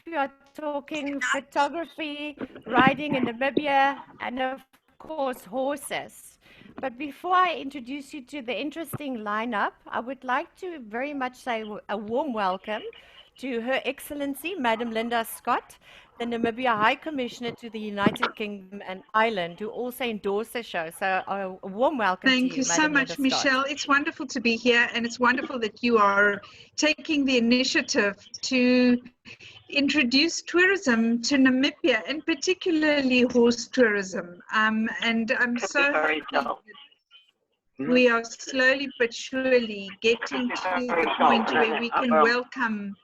We are talking photography, riding in Namibia, and of course, horses. But before I introduce you to the interesting lineup, I would like to very much say a warm welcome to Her Excellency, Madam Linda Scott, the Namibia High Commissioner to the United Kingdom and Ireland, who also endorsed the show. So a warm welcome to Thank you, you so Madam Linda much, Scott. Michelle. It's wonderful to be here, and it's wonderful that you are taking the initiative to introduce tourism to Namibia, and particularly horse tourism. And I'm so happy that we are slowly but surely getting to the point where we can welcome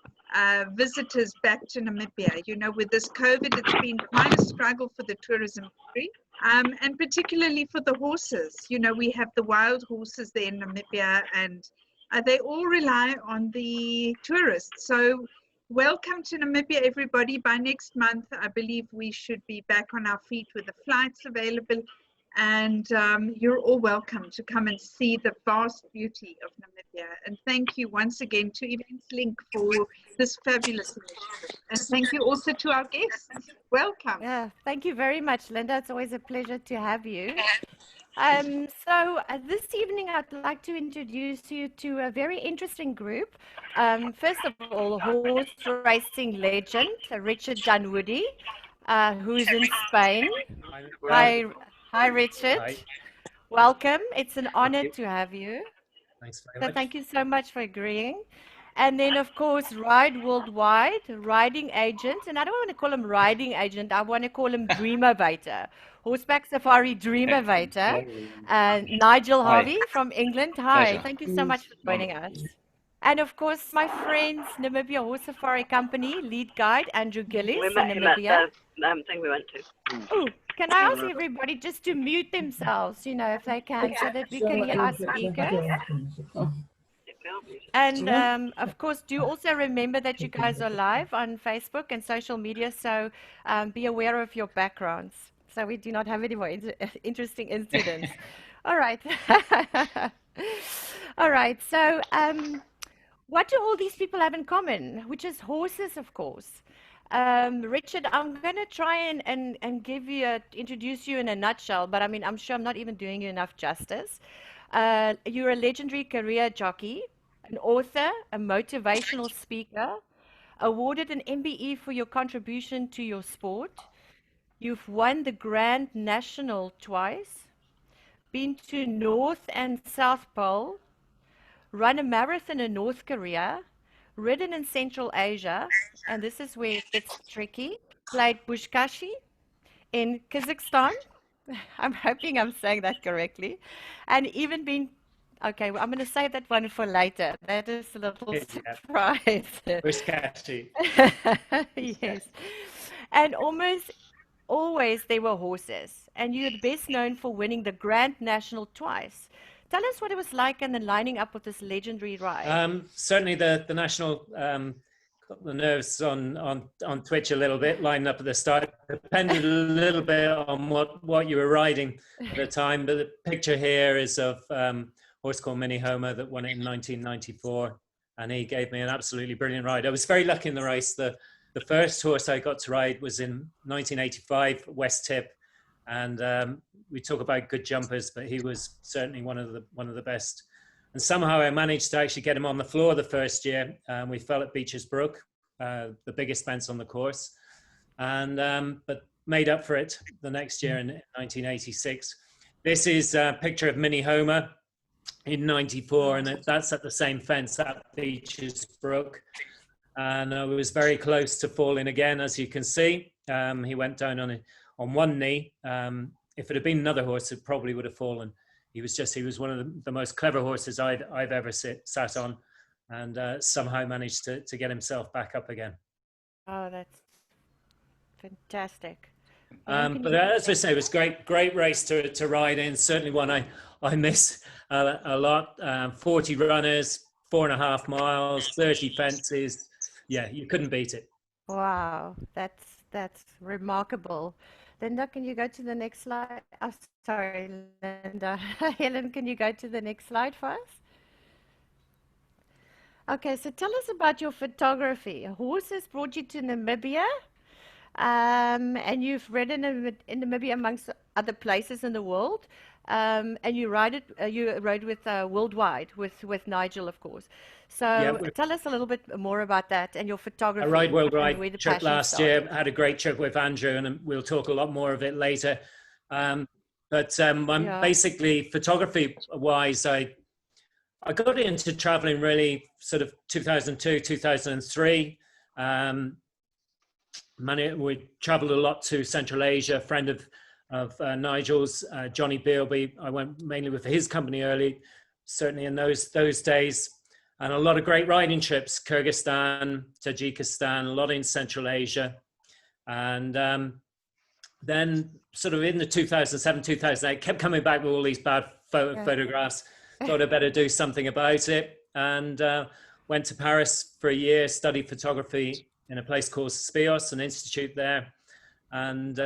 visitors back to Namibia. You know, with this COVID, it's been quite a struggle for the tourism industry. And particularly for the horses. You know, we have the wild horses there in Namibia, and they all rely on the tourists. So welcome to Namibia, everybody. By next month, I believe we should be back on our feet with the flights available. And you're all welcome to come and see the vast beauty of Namibia. And thank you once again to Inlink for this fabulous initiative. And thank you also to our guests. Welcome. Yeah, thank you very much, Linda. It's always a pleasure to have you. This evening, I'd like to introduce you to a very interesting group. First of all, horse racing legend, Richard Dunwoody, who's in Spain. Hi, Richard. Hi. Welcome. It's an honor to have you. Thanks very So much. thank you so much for agreeing. And then, of course, Ride Worldwide, riding agent. And I don't want to call him riding agent. I want to call him dreamovator. Horseback Safari dreamovator. Nigel Harvey from England. Hi, Pleasure. thank you so much for joining us. And of course, my friends, Namibia Horse Safari Company, lead guide Andrew Gillis in Namibia. Thing we went to. Oh, can I ask everybody just to mute themselves, you know, if they can, so that we can hear our speakers? And of course, do also remember that you guys are live on Facebook and social media, so be aware of your backgrounds, so we do not have any more interesting incidents. All right. All right. So what do all these people have in common? Which is horses, of course. Richard, I'm going to try and give you introduce you in a nutshell, but I mean, I'm sure I'm not even doing you enough justice. You're a legendary career jockey, an author, a motivational speaker, awarded an MBE for your contribution to your sport. You've won the Grand National twice, been to North and South Pole, run a marathon in North Korea, ridden in Central Asia, and this is where it gets tricky, played Bushkashi in Kazakhstan. I'm hoping I'm saying that correctly. And even been, okay, well, I'm going to save that one for later. That is a little surprise. Bushkashi. Yes. And almost always there were horses. And you're best known for winning the Grand National twice. Tell us what it was like and then lining up with this legendary ride. Certainly the national got the nerves on twitch a little bit, lining up at the start. Depended a little bit on what you were riding at the time. But the picture here is of a horse called Mini Homer that won it in 1994. And he gave me an absolutely brilliant ride. I was very lucky in the race. The first horse I got to ride was in 1985, West Tip. And we talk about good jumpers, but he was certainly one of the best. And somehow I managed to actually get him on the floor the first year. We fell at Beecher's Brook, the biggest fence on the course, and but made up for it the next year in 1986. This is a picture of Mini Homer in 94, and that's at the same fence at Beecher's Brook. And I was very close to falling again, as you can see. He went down on one knee. If it had been another horse, it probably would have fallen. He was one of the most clever horses I've ever sat on, and somehow managed to get himself back up again. Oh, that's fantastic. But as I say, it was great race to ride in. Certainly one I miss a lot. 40 runners, 4.5 miles, 30 fences. Yeah, you couldn't beat it. Wow, that's remarkable. Linda, can you go to the next slide? Oh, sorry, Linda. Helen, can you go to the next slide for us? Okay, so tell us about your photography. Horses brought you to Namibia, and you've ridden in Namibia amongst other places in the world. And you you rode with worldwide with Nigel, of course. Yeah, So tell us a little bit more about that and your I photography ride and worldwide where the trip passion last year. started. Had a great trip with Andrew, and we'll talk a lot more of it later. I'm Yeah. basically photography wise. I got into traveling really sort of 2002, 2003. We traveled a lot to Central Asia. A friend of Nigel's, Johnny Bealby. I went mainly with his company early, certainly in those days, and a lot of great riding trips: Kyrgyzstan, Tajikistan, a lot in Central Asia, and then sort of in the 2007, 2008, kept coming back with all these bad Yeah. photographs. Thought I'd better do something about it, and went to Paris for a year, studied photography in a place called Spios, an institute there. And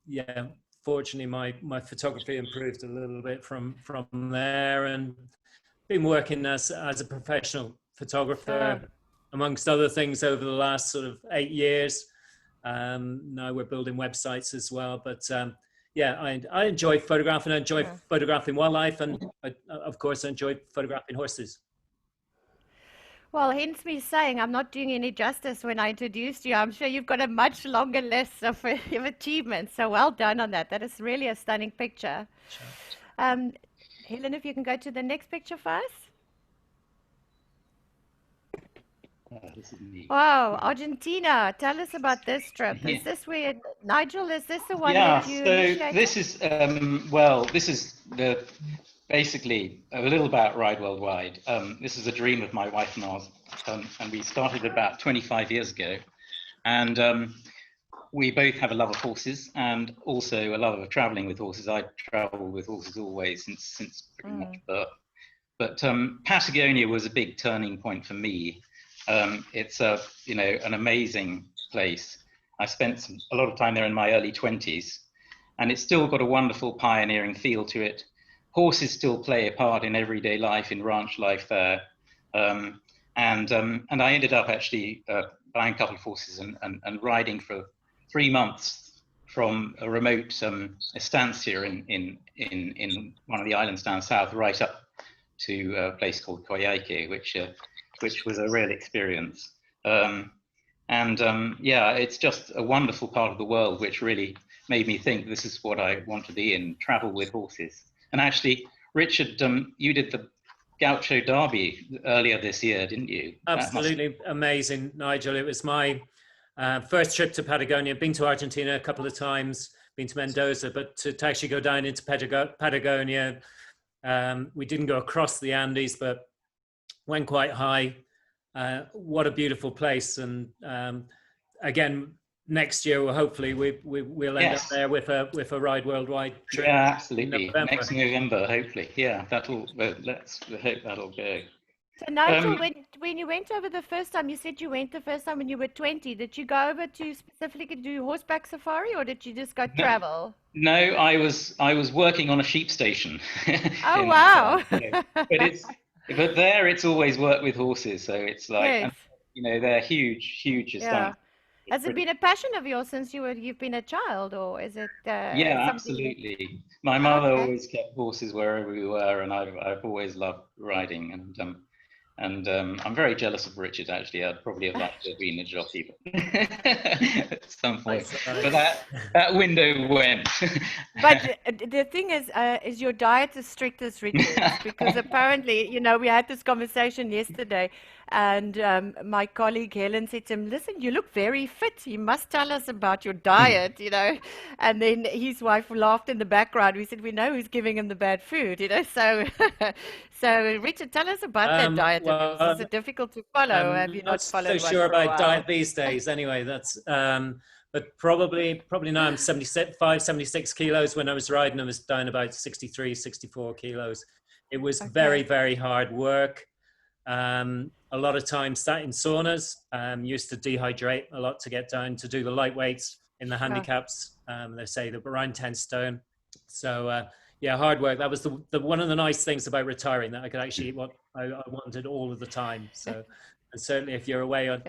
yeah, fortunately, my photography improved a little bit from there, and been working as a professional photographer, Sure. amongst other things, over the last sort of 8 years. Now we're building websites as well, but yeah, I enjoy photographing. I enjoy Yeah. photographing wildlife, and of course, I enjoy photographing horses. Well, hence me saying I'm not doing any justice when I introduced you. I'm sure you've got a much longer list of achievements. So well done on that. That is really a stunning picture. Sure. Um, Helen, if you can go to the next picture first. This is me. Wow, Argentina. Tell us about this trip. Yeah. Is this where, Nigel, is this the one Yeah, that you so initiated? this is, well, this is basically a little about Ride Worldwide. This is a dream of my wife and ours, and we started about 25 years ago. And we both have a love of horses and also a love of traveling with horses. I travel with horses always since pretty much birth. But Patagonia was a big turning point for me. It's an amazing place. I spent a lot of time there in my early 20s, and it's still got a wonderful pioneering feel to it. Horses still play a part in everyday life, in ranch life there. And I ended up actually buying a couple of horses and riding for 3 months from a remote estancia in one of the islands down south, right up to a place called Coyhaique, which was a real experience. Yeah, it's just a wonderful part of the world, which really made me think this is what I want to be in, travel with horses. And actually, Richard, you did the Gaucho Derby earlier this year, didn't you? Absolutely amazing, Nigel. It was my first trip to Patagonia. Been to Argentina a couple of times, been to Mendoza, but to actually go down into Patagonia, we didn't go across the Andes, but went quite high. What a beautiful place. And again, next year, hopefully we'll end up there with a Ride Worldwide trip. Yeah, absolutely. Next November, hopefully. Yeah, let's hope that'll go. So Nigel, when you went over the first time, you said you went the first time when you were 20. Did you go over to specifically do horseback safari, or did you just go travel? No, I was working on a sheep station. Oh wow! But there it's always worked with horses, so it's like, Yes. and, they're huge. Yeah. Has it been a passion of yours since you've been a child, or is it? Yeah, absolutely. My mother always kept horses wherever we were, and I've always loved riding. And I'm very jealous of Richard. Actually, I'd probably have liked to have been a jockey at some point, but that window went. But the thing is your diet as strict as Richard's? Because apparently, we had this conversation yesterday, and my colleague Helen said to him, "Listen, you look very fit. You must tell us about your diet," And then his wife laughed in the background. We said, "We know who's giving him the bad food," So, so Richard, tell us about that diet. Is it difficult to follow? Have you not followed one so sure for a about while? diet these days. Anyway, that's but probably now I'm 76 kilos. When I was riding, I was down about 63, 64 kilos. It was very, very hard work. A lot of time sat in saunas. Used to dehydrate a lot to get down to do the light weights in the handicaps. They say they're around 10 stone. So yeah, hard work. That was the one of the nice things about retiring, that I could actually eat what I wanted all of the time. So, and certainly if you're away on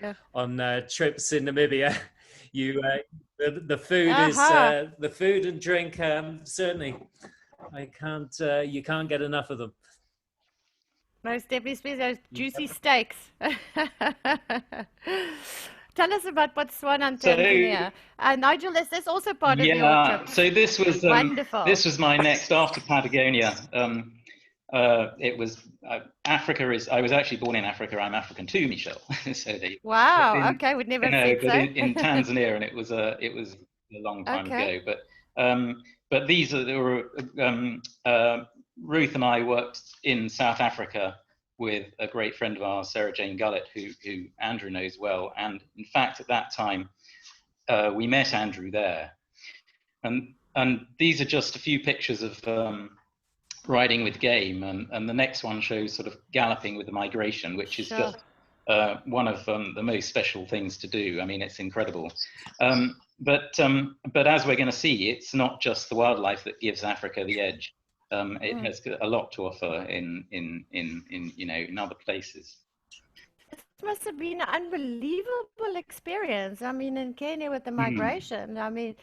trips in Namibia, you the food is the food and drink, certainly you can't get enough of them. Most definitely, especially those juicy steaks. Tell us about Botswana and Tanzania. Nigel, is this also part of your trip? So this was wonderful. This was my next after Patagonia. It was Africa is. I was actually born in Africa. I'm African too, Michelle. So wow. Okay, we'd never said so. in Tanzania, and it was a long time ago. But these are Ruth and I worked in South Africa with a great friend of ours, Sarah Jane Gullett, who Andrew knows well. And in fact, at that time, we met Andrew there. And these are just a few pictures of riding with game. And the next one shows sort of galloping with the migration, which is just one of the most special things to do. I mean, it's incredible. But as we're going to see, it's not just the wildlife that gives Africa the edge. It has a lot to offer in other places. It must have been an unbelievable experience. I mean, in Kenya with the migration. I mean,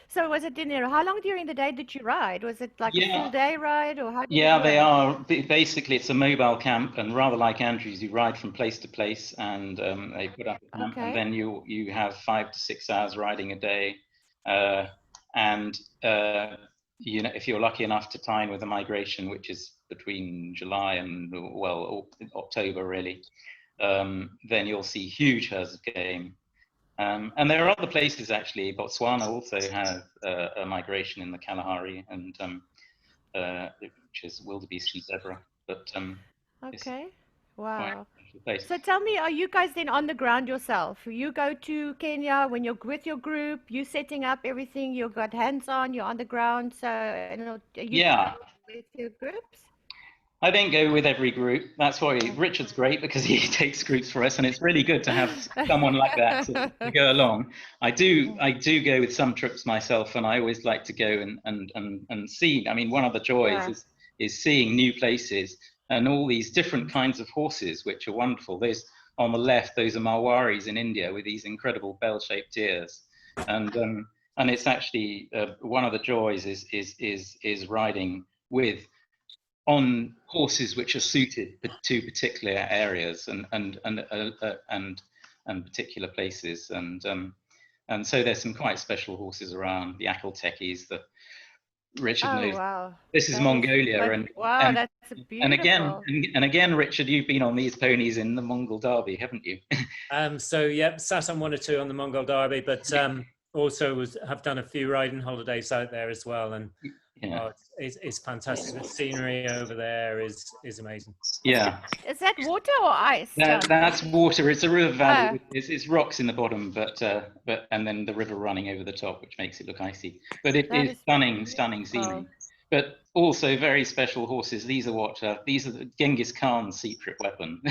so was it how long during the day did you ride? Was it like a full day ride, or how? They are. Basically, it's a mobile camp, and rather like Andrew's, you ride from place to place, and they put up a camp, and then you have 5 to 6 hours riding a day, and if you're lucky enough to tie in with the migration, which is between July and October really, then you'll see huge herds of game. And there are other places actually. Botswana also has a migration in the Kalahari, and which is wildebeest and zebra. But wow. So tell me, are you guys then on the ground yourself? You go to Kenya when you're with your group, you setting up everything, you've got hands on, you're on the ground. So with your groups? I don't go with every group. That's why Richard's great, because he takes groups for us, and it's really good to have someone like that to go along. I do go with some trips myself, and I always like to go and see. I mean, one of the joys is seeing new places and all these different kinds of horses, which are wonderful. Those on the left, those are Marwaris in India with these incredible bell-shaped ears, and it's actually one of the joys is riding on horses which are suited to particular areas and particular places, and so there's some quite special horses around. The Akeltekis, the Richard knows. Wow. This is Mongolia, that's beautiful. And again, Richard, you've been on these ponies in the Mongol Derby, haven't you? Sat on 1 or 2 on the Mongol Derby, but also have done a few riding holidays out there as well, and it's fantastic. The scenery over there is amazing. Yeah. Is that water or ice? That's water. It's a river valley. It's rocks in the bottom, but and then the river running over the top, which makes it look icy. But it is stunning scenery. But also very special horses. These are these are the Genghis Khan's secret weapon.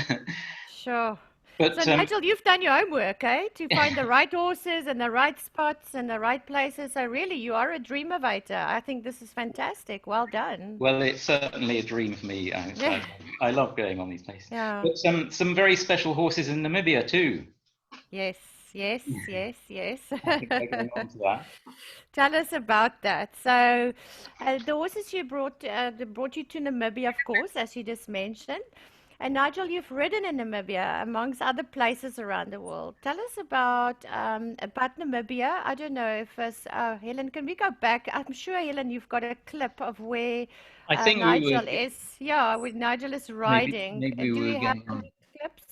Sure. But, so Nigel, you've done your homework, to find the right horses and the right spots and the right places. So really, you are a dreamovator. I think this is fantastic. Well done. Well, it's certainly a dream for me. I love going on these places. Yeah. But some very special horses in Namibia too. Yes. I think we're going on to that. Tell us about that. So the horses you brought you to Namibia, of course, as you just mentioned. And Nigel, you've ridden in Namibia, amongst other places around the world. Tell us about Namibia. I don't know if Helen, can we go back? I'm sure, Helen, you've got a clip of where Nigel is. Yeah, where Nigel is riding. Maybe do we have clips?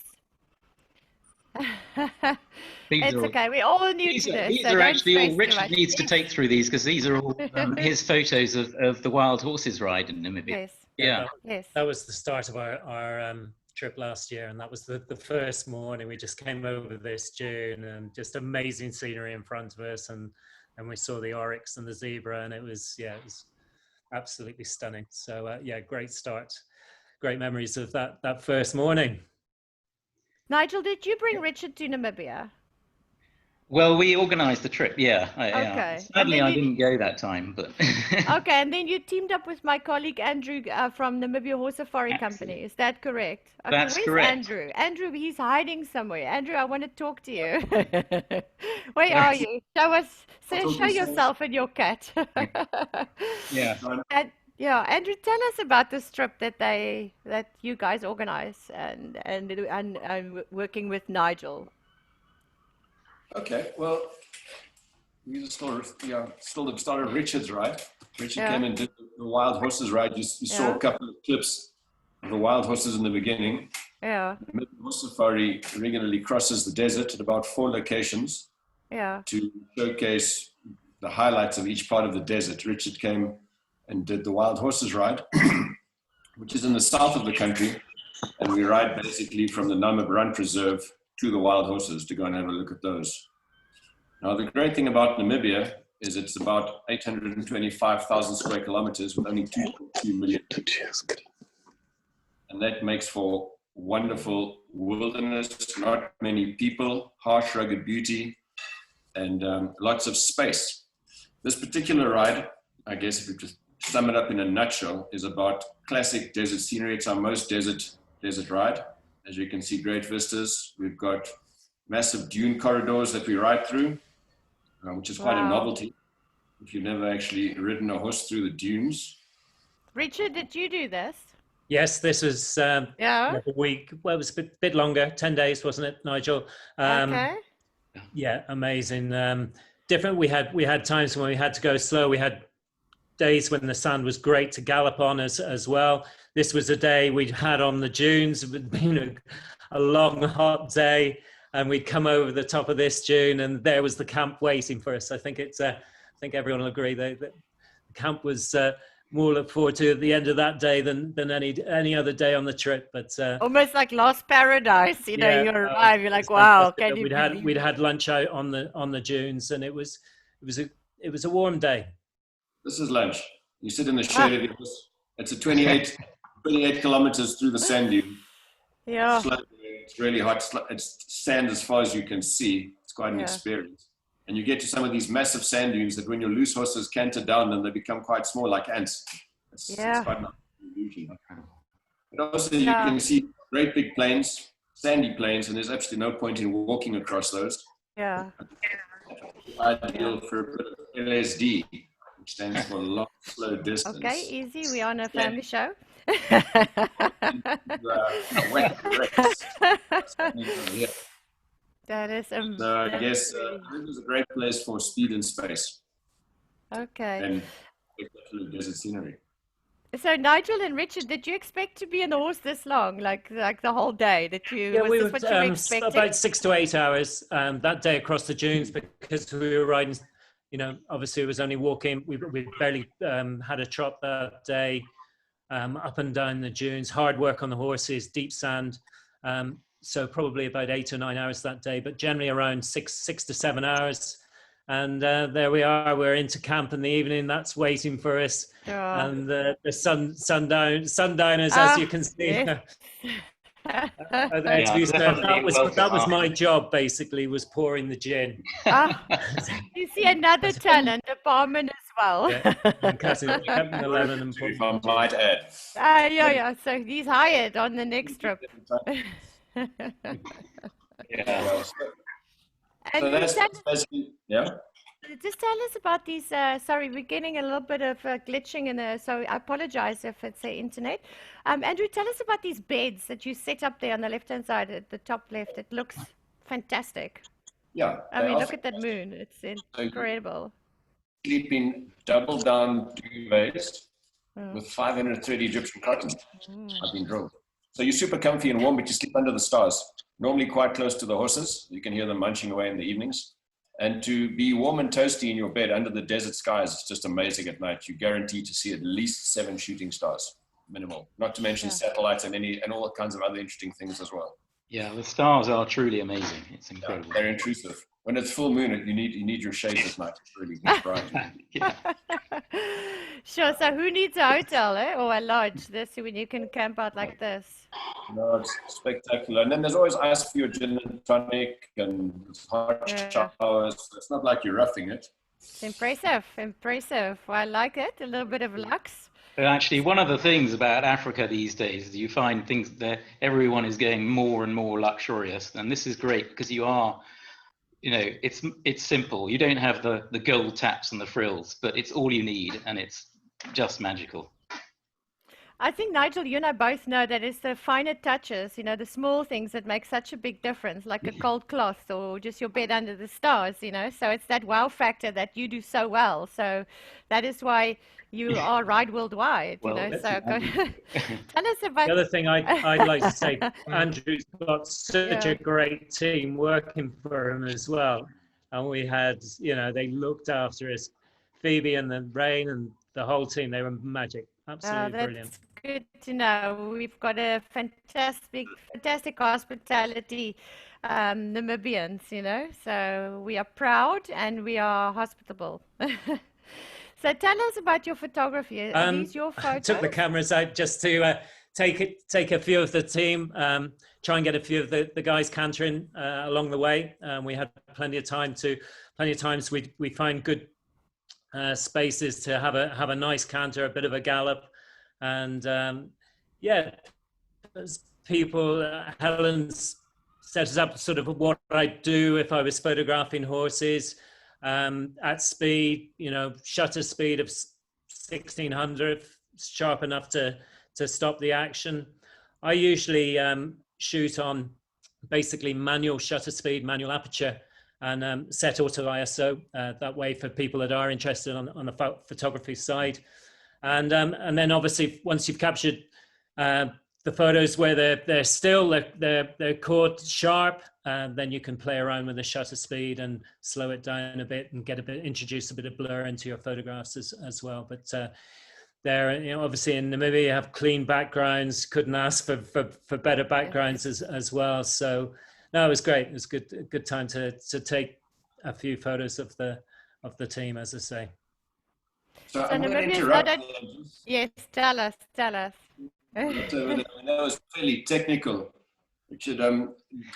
It's okay. We're all new to this. These are actually all Richard needs to take through these, because these are all his photos of the wild horses ride in Namibia. Yes. Yes. That was the start of our trip last year, and that was the first morning. We just came over this June, and just amazing scenery in front of us, and we saw the oryx and the zebra, and it was absolutely stunning. So great start, great memories of that first morning. Nigel, did you bring Richard to Namibia? Well, we organised the trip, yeah. Okay. Sadly, I didn't go that time, but... Okay, and then you teamed up with my colleague Andrew from Namibia Horse Safari Company. Is that correct? Okay, That's where's correct. Andrew? Andrew, he's hiding somewhere. Andrew, I want to talk to you. Where are you? Show yourself and your cat. Yeah. And yeah, Andrew, tell us about this trip that you guys organize and working with Nigel. Okay, well, we still the start of Richard's ride. Richard came and did the wild horses ride. You saw a couple of clips of the wild horses in the beginning. Yeah. The Namibia Horse Safari regularly crosses the desert at about 4 locations to showcase the highlights of each part of the desert. Richard came and did the wild horses ride, which is in the south of the country, and we ride basically from the Namib Run Preserve to the wild horses to go and have a look at those. Now, the great thing about Namibia is it's about 825,000 square kilometers with only 2.2 million. And that makes for wonderful wilderness, not many people, harsh, rugged beauty, and lots of space. This particular ride, I guess if we just sum it up in a nutshell, is about classic desert scenery. It's our most desert ride. As you can see, great vistas. We've got massive dune corridors that we ride through, which is quite a novelty if you've never actually ridden a horse through the dunes. Richard, did you do this? Yes, this was a week. Well, it was a bit longer, 10 days, wasn't it, Nigel? Okay. Yeah, amazing. Different. We had times when we had to go slow. We had days when the sand was great to gallop on as well. This was a day we'd had on the dunes. It had been a long, hot day, and we'd come over the top of this dune, and there was the camp waiting for us. I think everyone will agree that the camp was more look forward to at the end of that day than any other day on the trip. But almost like lost paradise. You know, you arrive, you're like, wow. Can you we'd had lunch out on the dunes, and it was a warm day. This is lunch. You sit in the shade of the horse. It's a 28 kilometers through the sand dune. Yeah. It's really hot. It's sand as far as you can see. It's quite an experience. And you get to some of these massive sand dunes that when your loose horses canter down them, they become quite small, like ants. It's quite nice. But also you can see great big plains, sandy plains, and there's absolutely no point in walking across those. Yeah. Ideal for a bit of LSD, which stands for long, slow distance. Okay, easy. We're on a family show. That is amazing. So I guess this is a great place for speed and space. Okay. And desert scenery. So Nigel and Richard, did you expect to be on the horse this long, like the whole day? That you we this were what you were expecting? about 6 to 8 hours that day across the dunes, because we were riding. You know, obviously it was only walking. We barely had a trot that day. Up and down the dunes, hard work on the horses, deep sand. So probably about 8 or 9 hours that day, but generally around six to 7 hours. And there we are. We're into camp in the evening. That's waiting for us. And the sundowners, as you can see. Yes. That was my job, basically, was pouring the gin. You see another talent, a barman as well. And cutting the lemon and if I might add. So he's hired on the next trip. So that's basically, Just tell us about these. Sorry, we're getting a little bit of glitching in there, so I apologize if it's the internet. Andrew, tell us about these beds that you set up there on the left-hand side at the top left. It looks fantastic. Yeah. I mean, look at that moon. It's incredible. Sleeping double down duvets with 530 Egyptian cotton. I've been drilled. So you're super comfy and warm, but you sleep under the stars. Normally quite close to the horses. You can hear them munching away in the evenings. And to be warm and toasty in your bed under the desert skies is just amazing at night. You guarantee to see at least 7 shooting stars, minimal. Not to mention satellites and all kinds of other interesting things as well. Yeah, the stars are truly amazing. It's incredible. They're intrusive. when it's full moon, you need your shades at night. It's really bright. Yeah. Sure. So who needs a hotel, or a lodge? This when you can camp out like this. No, it's spectacular. And then there's always ice for your gin and tonic and hot showers. It's not like you're roughing it. It's impressive, impressive. Well, I like it. A little bit of lux. And actually, one of the things about Africa these days is you find things that everyone is getting more and more luxurious, and this is great because you are, you know, it's simple. You don't have the gold taps and the frills, but it's all you need, and it's just magical. I think, Nigel, you and I both know that it's the finer touches, you know, the small things that make such a big difference, like a cold cloth or just your bed under the stars, you know. So it's that wow factor that you do so well. So that is why you are Ride Worldwide, you know. So tell us about... The other thing I'd like to say, Andrew's got such a great team working for him as well. And we had, you know, they looked after us, Phoebe and then Rain and the whole team. They were magic. Absolutely brilliant. Good to know. We've got a fantastic hospitality Namibians, you know. So we are proud and we are hospitable. So tell us about your photography. Are these your photos? I took the cameras out just to take a few of the team, try and get a few of the guys cantering along the way. We had plenty of times we find good spaces to have a nice canter, a bit of a gallop, and people. Helen's set us up sort of what I'd do if I was photographing horses at speed, you know, shutter speed of 1600, sharp enough to stop the action. I usually shoot on basically manual shutter speed, manual aperture, and set auto ISO, that way for people that are interested on the photography side. And then obviously once you've captured the photos where they're still, they're caught sharp, then you can play around with the shutter speed and slow it down a bit and introduce a bit of blur into your photographs as well. But there, you know, obviously in Namibia you have clean backgrounds, couldn't ask for better backgrounds as well. So no, it was great. It was a good time to take a few photos of the team, as I say. So I'm going to interrupt. Yes, tell us. That was fairly technical. Richard, are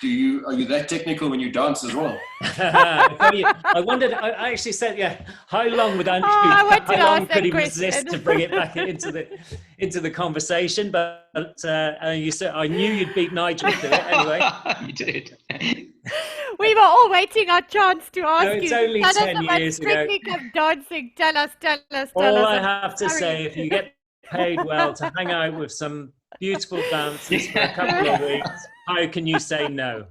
you that technical when you dance as well? I wondered. I actually said, how long would Andrew? How long could he resist to bring it back into the conversation? But you said I knew you'd beat Nigel to it anyway. You did. We were all waiting our chance to ask you. It's only 10 years ago. Technique of dancing. Tell us. All I have to say, if you get paid well to hang out with some beautiful dancers for a couple of weeks, how can you say no?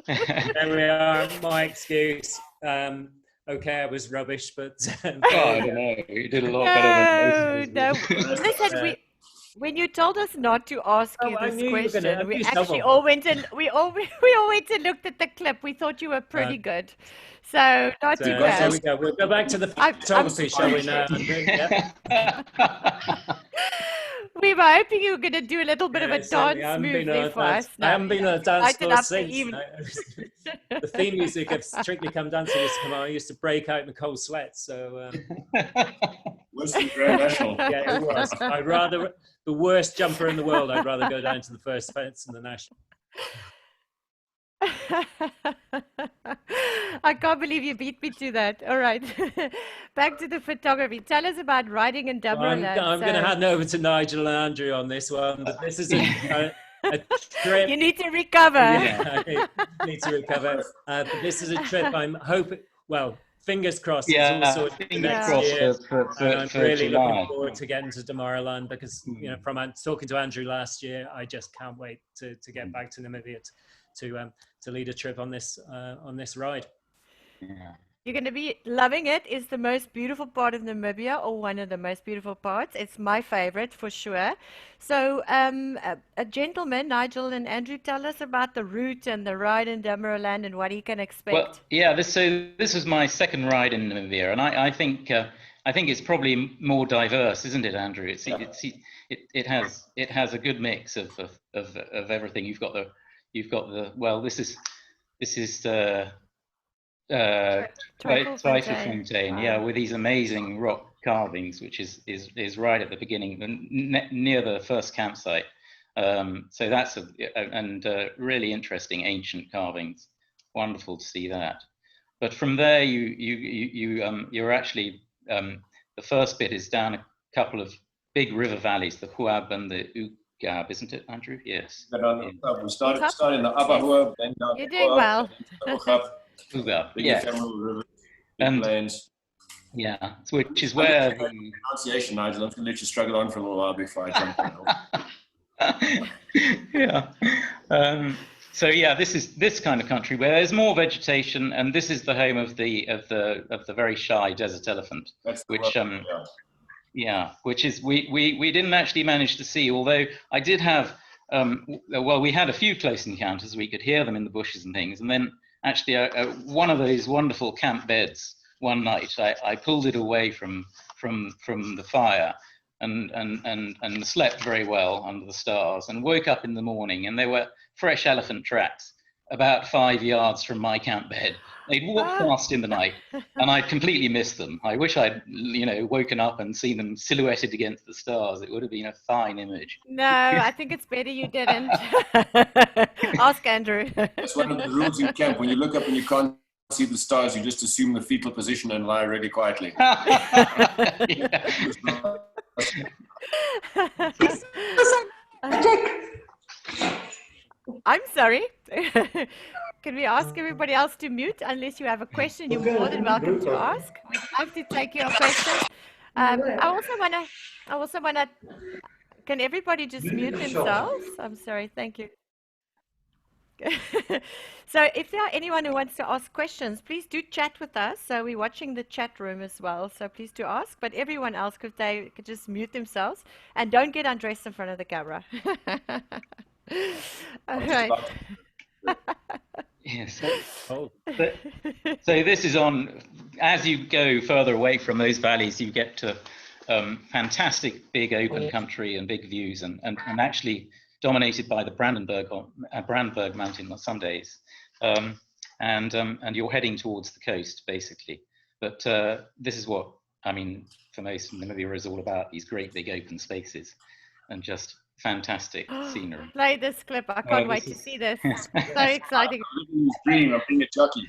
There we are. My excuse. Okay, I was rubbish, but I don't know. You did a lot better than most. No. Listen, when you told us not to ask you this question, we actually all went and we all went and looked at the clip. We thought you were pretty good. So not too bad. There we go. We'll go back to the photography, shall we now? Yeah. We were hoping you were going to do a little bit of a dance movement for us. I haven't been on a dance floor since. The theme music of Strictly Come Dancing used to come on. I used to break out in the cold sweat. So was the Grand National? Yeah, it was. I'd rather the worst jumper in the world. I'd rather go down to the first fence in the National. I can't believe you beat me to that. All right. Back to the photography. Tell us about riding in Dublin. I'm going to hand over to Nigel and Andrew on this one. But this is a trip. You need to recover. Yeah, I need to recover. But this is a trip I'm hoping, well, fingers crossed. Yeah, it's also fingers crossed I'm really looking forward to getting to Tomorrowland because, you know, from talking to Andrew last year, I just can't wait to get back to Namibia to lead a trip on this ride. Yeah. You're going to be loving it. It's the most beautiful part of Namibia, or one of the most beautiful parts. It's my favorite for sure. So, a gentleman, Nigel and Andrew, tell us about the route and the ride in Tomorrowland and what he can expect. Well, yeah, this is my second ride in Namibia, and I think it's probably more diverse, isn't it, Andrew? It has a good mix of everything. You've got the well, this is Twyfelfontein, yeah, with these amazing rock carvings, which is right at the beginning, near the first campsite. So that's really interesting ancient carvings. Wonderful to see that. But from there, you're actually the first bit is down a couple of big river valleys, the Huab and the Ugab, isn't it, Andrew? Yes. We started in the Upper Huab, then down You're the doing well. Ugab, big yeah. ephemeral river, big plains. Yeah, which is where the pronunciation, Nigel. I'm going to let you struggle on for a little while before I jump in. Yeah. So yeah, this is this kind of country where there's more vegetation, and this is the home of the very shy desert elephant, which which is we didn't actually manage to see. Although I did have well, we had a few close encounters. We could hear them in the bushes and things, and then actually one of those wonderful camp beds one night, I pulled it away from the fire. And slept very well under the stars, and woke up in the morning, and there were fresh elephant tracks about 5 yards from my camp bed. They'd walked past in the night, and I'd completely missed them. I wish I'd, woken up and seen them silhouetted against the stars. It would have been a fine image. No, I think it's better you didn't. Ask Andrew. That's one of the rules in camp. When you look up and you can't see the stars, you just assume the fetal position and lie really quietly. I'm sorry. Can we ask everybody else to mute? Unless you have a question, you're more than welcome to ask. We'd love to take your questions. I also wanna. Can everybody just mute themselves? I'm sorry. Thank you. So if there are anyone who wants to ask questions, please do chat with us. So we're watching the chat room as well. So please do ask. But everyone else, could just mute themselves and don't get undressed in front of the camera. All right. Yes. So this is on, as you go further away from those valleys, you get to fantastic big open country and big views, and actually dominated by the Brandenburg Mountain on some days, and you're heading towards the coast basically. But this is what for most Namibia is all about: these great big open spaces and just fantastic scenery. Play this clip. I can't wait to see this. So exciting. Dream of being a jockey.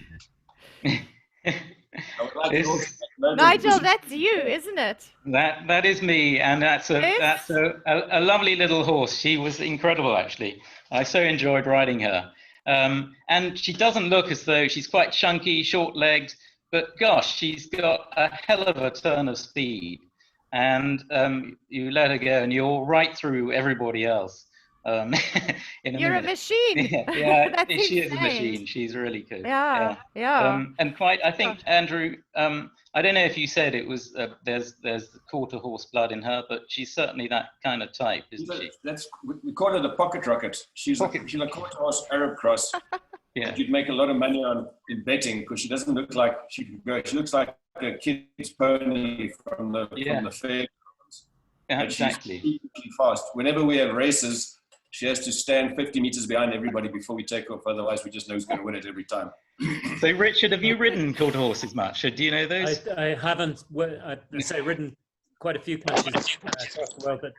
Nigel, that's you, isn't it? That is me, and that's a lovely little horse. She was incredible, actually. I so enjoyed riding her. And she doesn't look as though she's quite chunky, short-legged, but gosh, she's got a hell of a turn of speed. And you let her go, and you're right through everybody else. You're a machine. Yeah, she is a machine. She's really good. Yeah. And quite, I think, Andrew, I don't know if you said it was, there's quarter horse blood in her, but she's certainly that kind of type, isn't she? We call her the pocket rocket. She's a quarter horse Arab cross. Yeah. You'd make a lot of money in betting, because she doesn't look like she can go. She looks like a kid's pony from the fair. Yeah, exactly. She's fast. Whenever we have races, she has to stand 50 meters behind everybody before we take off. Otherwise, we just know who's going to win it every time. So, Richard, have you ridden quarter horses much? Do you know those? I haven't. I'd say ridden quite a few countries across the world, but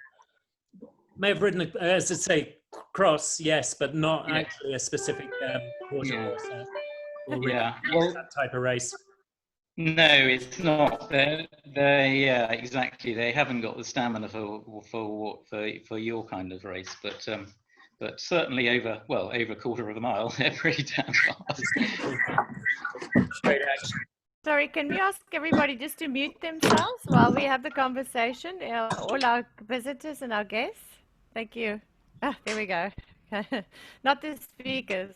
may have ridden, as I say, cross, yes, but not actually a specific quarter horse. Well, that type of race. No, it's not. Exactly. They haven't got the stamina for your kind of race, but certainly over a quarter of a mile, they're pretty damn fast. Straight action. Sorry, can we ask everybody just to mute themselves while we have the conversation? All our visitors and our guests. Thank you. There we go. Not the speakers.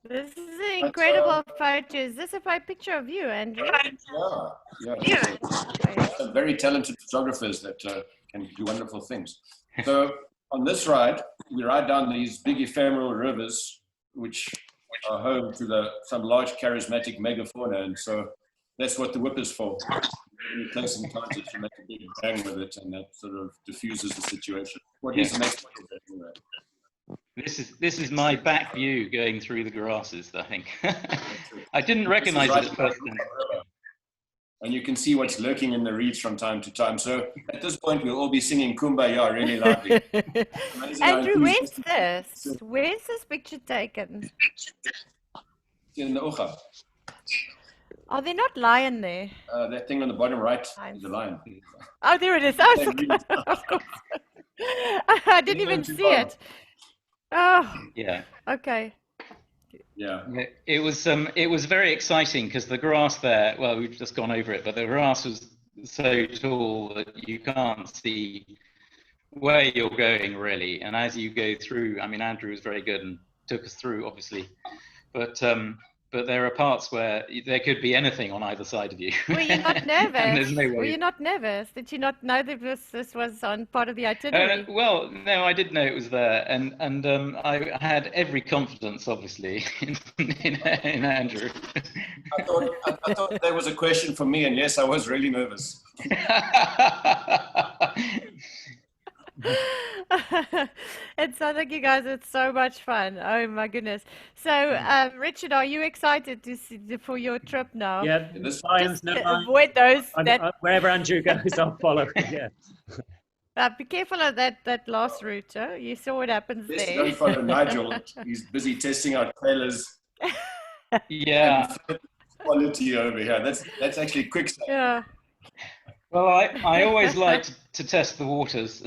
This is an incredible photo. Is this a picture of you, Andrew? Yeah. Very talented photographers that can do wonderful things. So on this ride, we ride down these big ephemeral rivers, which are home to some large charismatic megafauna, and so that's what the whip is for. When you close encounters, you make a big bang with it, and that sort of diffuses the situation. What is the next one? This is my back view going through the grasses, I think. I didn't recognize it at first. And you can see what's lurking in the reeds from time to time. So at this point, we'll all be singing Kumbaya really loudly. Andrew, where's this? Where's this picture taken? In the Ocha. Are they not lion there? That thing on the bottom right is a lion. Oh, there it is. Oh, of course. I didn't even see it. Oh, yeah. Okay. Yeah. It was very exciting because the grass there, well, we've just gone over it, but the grass was so tall that you can't see where you're going really. And as you go through, I mean, Andrew was very good and took us through, obviously, but there are parts where there could be anything on either side of you. Were you not nervous? And there's no way. Were you not nervous? Did you not know that this was on part of the itinerary? Well, no, I did know it was there, and I had every confidence, obviously, in Andrew. I thought there was a question for me, and yes, I was really nervous. It sounds like you guys had so much fun. Oh my goodness! So, Richard, are you excited to see for your trip now? Yeah, Just no, avoid those. wherever Andrew goes, I'll follow. Yeah. Be careful of that last route. Huh? You saw what happens Yes, there. don't follow Nigel. He's busy testing out trailers. Yeah. Quality over here. That's actually quick stuff. Yeah. Well, I always like to test the waters.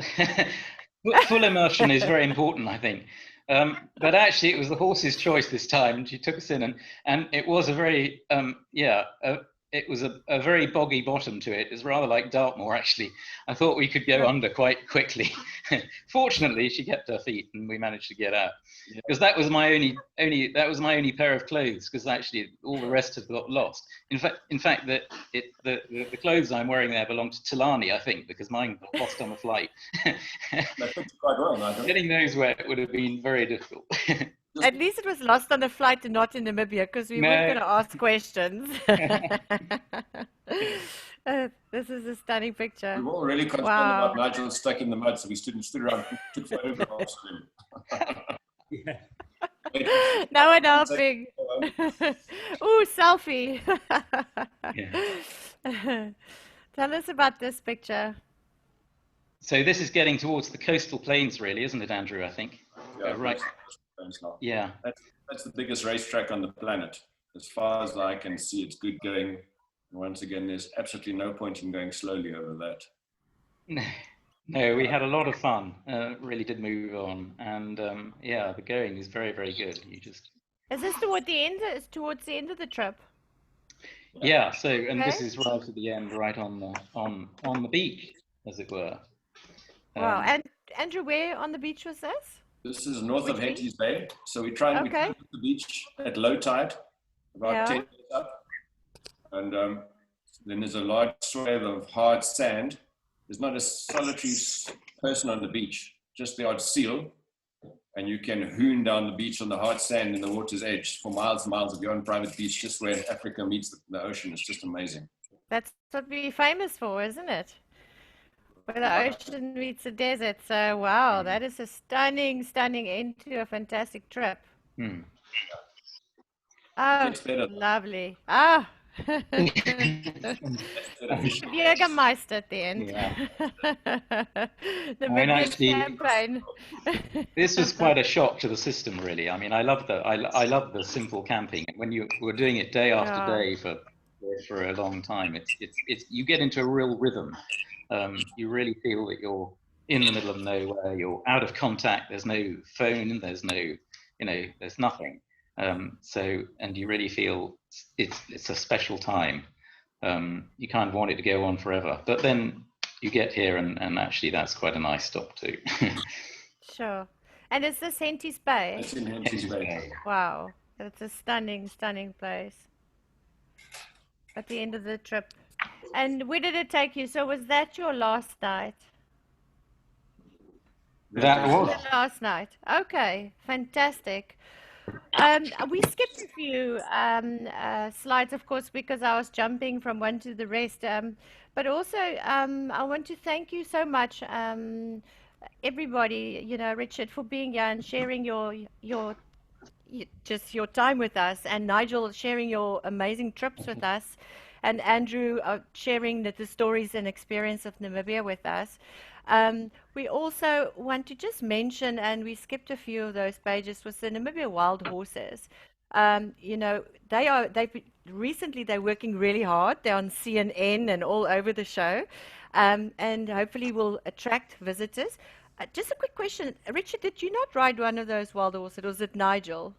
Full immersion is very important, I think. But actually, it was the horse's choice this time. She took us in, and it was a very, it was a very boggy bottom to it. It's rather like Dartmoor, actually. I thought we could go under quite quickly. Fortunately, she kept her feet, and we managed to get out. Because that was my only pair of clothes. Because actually, all the rest had got lost. In fact, the clothes I'm wearing there belong to Tilani, I think, because mine got lost on the flight. Quite well, Nigel. Getting those where it would have been very difficult. At least it was lost on the flight and not in Namibia, because we weren't going to ask questions. This is a stunning picture. We were all really concerned about Nigel stuck in the mud, so we stood around and took photographs of him. No one helping. Ooh, selfie. Tell us about this picture. So this is getting towards the coastal plains, really, isn't it, Andrew? I think. Yeah, right. Yeah. That's the biggest racetrack on the planet. As far as I can see, it's good going. Once again, there's absolutely no point in going slowly over that. No, we had a lot of fun. Really did move on, and yeah, the going is very, very good. Is this towards the end of the trip? Yeah. So, and this is right at the end, right on the beach, as it were. Wow. And Andrew, where on the beach was this? This is north of Henty's Bay. So we try and we come to the beach at low tide, about 10 meters up. And then there's a large swathe of hard sand. There's not a solitary person on the beach, just the odd seal. And you can hoon down the beach on the hard sand in the water's edge for miles and miles of your own private beach, just where Africa meets the ocean. It's just amazing. That's what we're famous for, isn't it? Where the ocean meets the desert. So, wow, that is a stunning end to a fantastic trip. Oh, lovely. Ah. Jägermeister at the end. Yeah. The champagne. This was quite a shock to the system, really. I mean, I love the simple camping. When you were doing it day after day for a long time, it's you get into a real rhythm. You really feel that you're in the middle of nowhere. You're out of contact. There's no phone. There's no, there's nothing. So, and you really feel it's a special time. You kind of want it to go on forever, but then you get here and actually that's quite a nice stop too. Sure. And is this Henty's Bay? It's in Henty's Bay. Wow. It's a stunning place at the end of the trip. And where did it take you? So was that your last night? That was the last night. Okay, fantastic. We skipped a few slides, of course, because I was jumping from one to the rest. But also, I want to thank you so much, everybody, Richard, for being here and sharing just your time with us, and Nigel sharing your amazing trips with us, and Andrew sharing the stories and experience of Namibia with us. We also want to just mention, and we skipped a few of those pages, was the Namibia wild horses. Recently they're working really hard. They're on CNN and all over the show, and hopefully will attract visitors. Just a quick question, Richard, did you not ride one of those wild horses, or was it Nigel?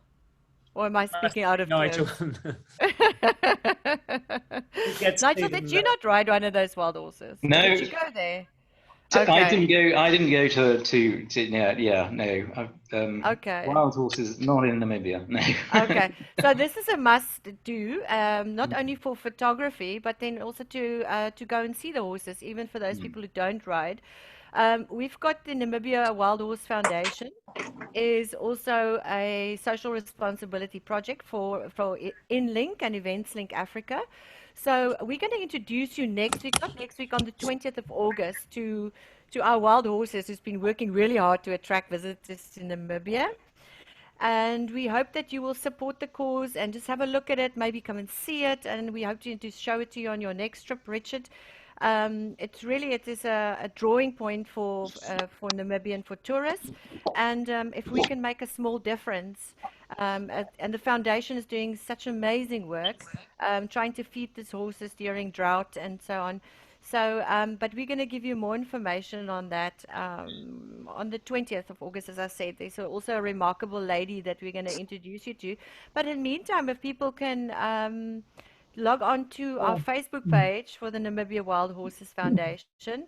Or am I speaking out of Nigel. turn? Gets Nigel, even did you not ride one of those wild horses? No. Did you go there? I Okay. didn't go to yeah, no. Okay. Wild horses, not in Namibia, no. Okay. So this is a must do, not only for photography, but then also to go and see the horses, even for those people who don't ride. We've got the Namibia Wild Horse Foundation, is also a social responsibility project for Inlink and Events Link Africa. So we're going to introduce you next week, not next week, on the 20th of August, to our wild horses, who's been working really hard to attract visitors to Namibia. And we hope that you will support the cause and just have a look at it, maybe come and see it. And we hope to show it to you on your next trip, Richard. It is a drawing point for Namibia and for tourists. And if we can make a small difference, and the foundation is doing such amazing work, trying to feed these horses during drought and so on. So, but we're going to give you more information on that on the 20th of August, as I said. There's also a remarkable lady that we're going to introduce you to. But in the meantime, if people can log on to our Facebook page for the Namibia Wild Horses Foundation,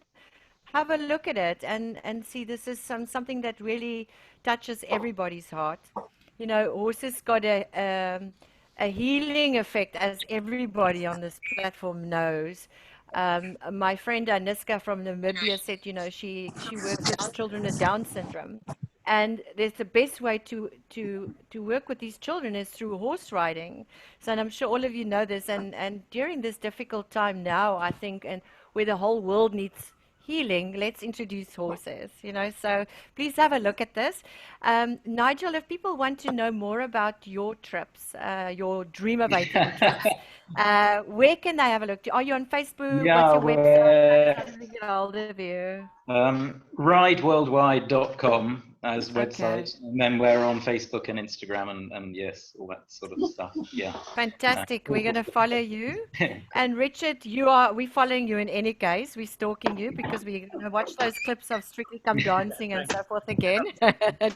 have a look at it and see this is something that really touches everybody's heart. Horses got a healing effect, as everybody on this platform knows. My friend Aniska from Namibia said, she works with children with Down syndrome, and there's the best way to work with these children is through horse riding. So, and I'm sure all of you know this, and during this difficult time now, I think, and where the whole world needs healing, let's introduce horses, so please have a look at this. Nigel, if people want to know more about your trips, your Dream of 18 trips, where can they have a look? Are you on Facebook? Yeah, what's your website? How do they get hold of you? Rideworldwide.com as Okay. website, and then we're on Facebook and Instagram and yes, all that sort of stuff. Yeah. Fantastic. We're going to follow you. And Richard, we're following you in any case. We're stalking you because we're going to watch those clips of Strictly Come Dancing and so forth again,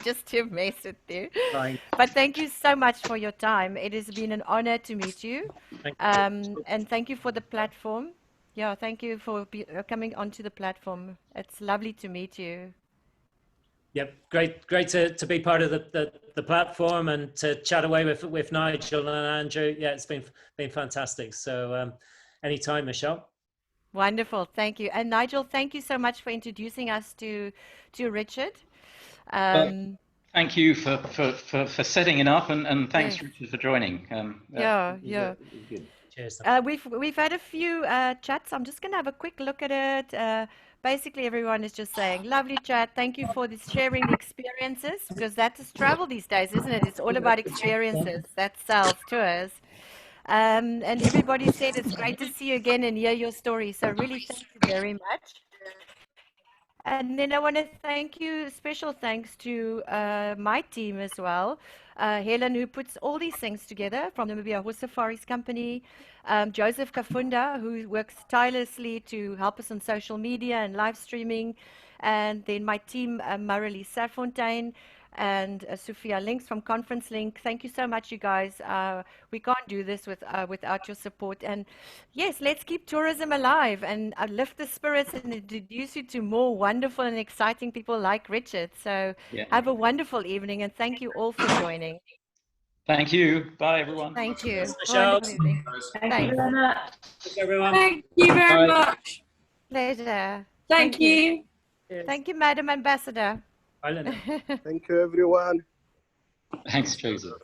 just to mess with you. Fine. But thank you so much for your time. It has been an honor to meet you. And thank you for the platform. Yeah, thank you for coming onto the platform. It's lovely to meet you. Yep, great to be part of the platform and to chat away with Nigel and Andrew. Yeah, it's been fantastic. So anytime, Michelle. Wonderful, thank you. And Nigel, thank you so much for introducing us to Richard. Thank you for setting it up, and thanks, Yes. Richard, for joining. Yeah. Good. Cheers. We've had a few chats. I'm just going to have a quick look at it. Basically, everyone is just saying, lovely chat. Thank you for this sharing the experiences, because that is travel these days, isn't it? It's all about experiences. That sells tours. And everybody said it's great to see you again and hear your story. So really, thank you very much. And then I want to thank you, special thanks to my team as well. Helen, who puts all these things together, from the Namibia Horse Safaris Company. Joseph Kafunda, who works tirelessly to help us on social media and live streaming. And then my team, Marilee Serfontein and Sophia Links from Conference Link. Thank you so much, you guys. We can't do this without your support. And yes, let's keep tourism alive and lift the spirits and introduce you to more wonderful and exciting people like Richard. So have a wonderful evening, and thank you all for joining. Thank you. Bye, everyone. Thank you. Michelle. Wonderful evening. Thank you very much. Thanks, everyone. Thank you very Bye. much. Pleasure. Thank you. Thank you, Madam Ambassador. Bye, Linda. Thank you, everyone. Thanks, Joseph.